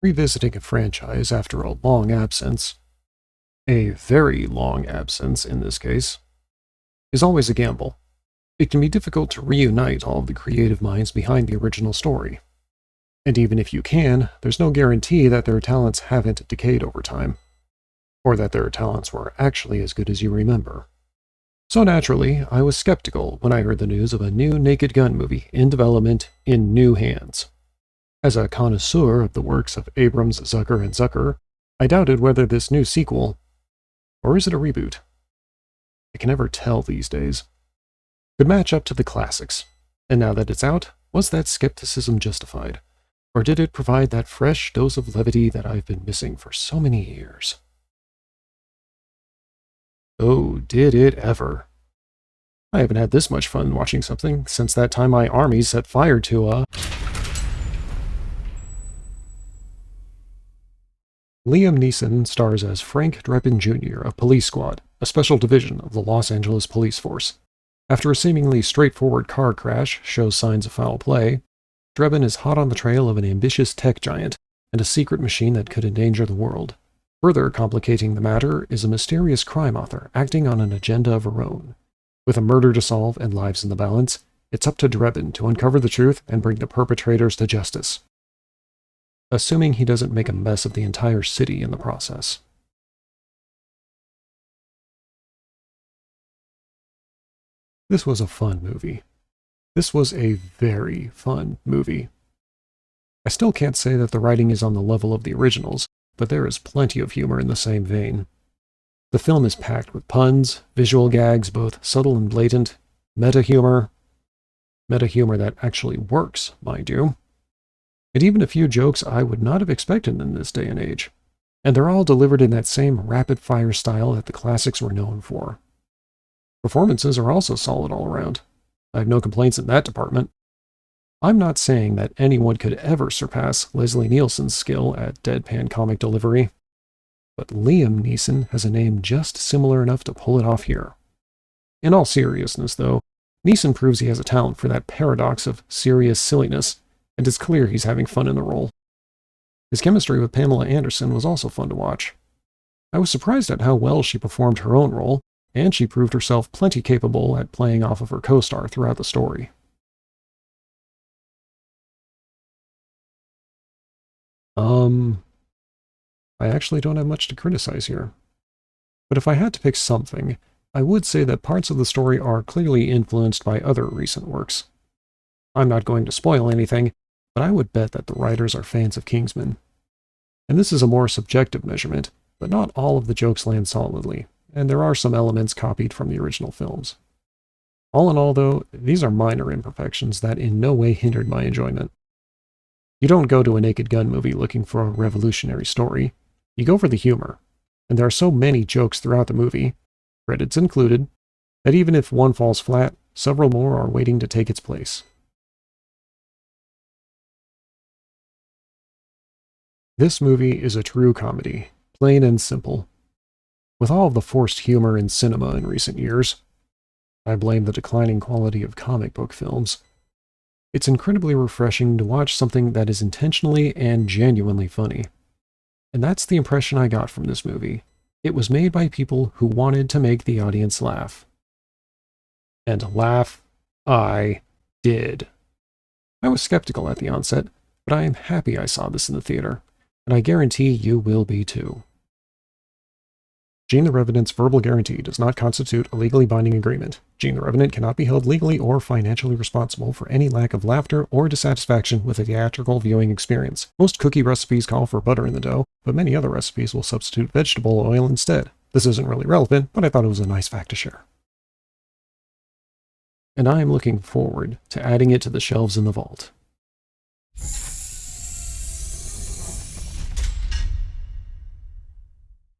Revisiting a franchise after a long absence, a very long absence in this case, is always a gamble. It can be difficult to reunite all of the creative minds behind the original story. And even if you can, there's no guarantee that their talents haven't decayed over time, or that their talents were actually as good as you remember. So naturally, I was skeptical when I heard the news of a new Naked Gun movie in development in new hands. As a connoisseur of the works of Abrams, Zucker, and Zucker, I doubted whether this new sequel, or is it a reboot? I can never tell these days, could match up to the classics. And now that it's out, was that skepticism justified? Or did it provide that fresh dose of levity that I've been missing for so many years? Oh, did it ever. I haven't had this much fun watching something since that time my army set fire to a... Liam Neeson stars as Frank Drebin Jr. of Police Squad, a special division of the Los Angeles Police Force. After a seemingly straightforward car crash shows signs of foul play, Drebin is hot on the trail of an ambitious tech giant and a secret machine that could endanger the world. Further complicating the matter is a mysterious crime author acting on an agenda of her own. With a murder to solve and lives in the balance, it's up to Drebin to uncover the truth and bring the perpetrators to justice. Assuming he doesn't make a mess of the entire city in the process. This was a fun movie. This was a very fun movie. I still can't say that the writing is on the level of the originals, but there is plenty of humor in the same vein. The film is packed with puns, visual gags, both subtle and blatant, meta-humor that actually works, mind you, and even a few jokes I would not have expected in this day and age. And they're all delivered in that same rapid-fire style that the classics were known for. Performances are also solid all around. I have no complaints in that department. I'm not saying that anyone could ever surpass Leslie Nielsen's skill at deadpan comic delivery, but Liam Neeson has a name just similar enough to pull it off here. In all seriousness, though, Neeson proves he has a talent for that paradox of serious silliness, and it's clear he's having fun in the role. His chemistry with Pamela Anderson was also fun to watch. I was surprised at how well she performed her own role, and she proved herself plenty capable at playing off of her co-star throughout the story. I actually don't have much to criticize here. But if I had to pick something, I would say that parts of the story are clearly influenced by other recent works. I'm not going to spoil anything, but I would bet that the writers are fans of Kingsman. And this is a more subjective measurement, but not all of the jokes land solidly, and there are some elements copied from the original films. All in all, though, these are minor imperfections that in no way hindered my enjoyment. You don't go to a Naked Gun movie looking for a revolutionary story. You go for the humor, and there are so many jokes throughout the movie, credits included, that even if one falls flat, several more are waiting to take its place. This movie is a true comedy, plain and simple. With all of the forced humor in cinema in recent years, I blame the declining quality of comic book films. It's incredibly refreshing to watch something that is intentionally and genuinely funny. And that's the impression I got from this movie. It was made by people who wanted to make the audience laugh. And laugh I did. I was skeptical at the onset, but I am happy I saw this in the theater, and I guarantee you will be too. Gene the Revenant's verbal guarantee does not constitute a legally binding agreement. Gene the Revenant cannot be held legally or financially responsible for any lack of laughter or dissatisfaction with a theatrical viewing experience. Most cookie recipes call for butter in the dough, but many other recipes will substitute vegetable oil instead. This isn't really relevant, but I thought it was a nice fact to share. And I am looking forward to adding it to the shelves in the vault.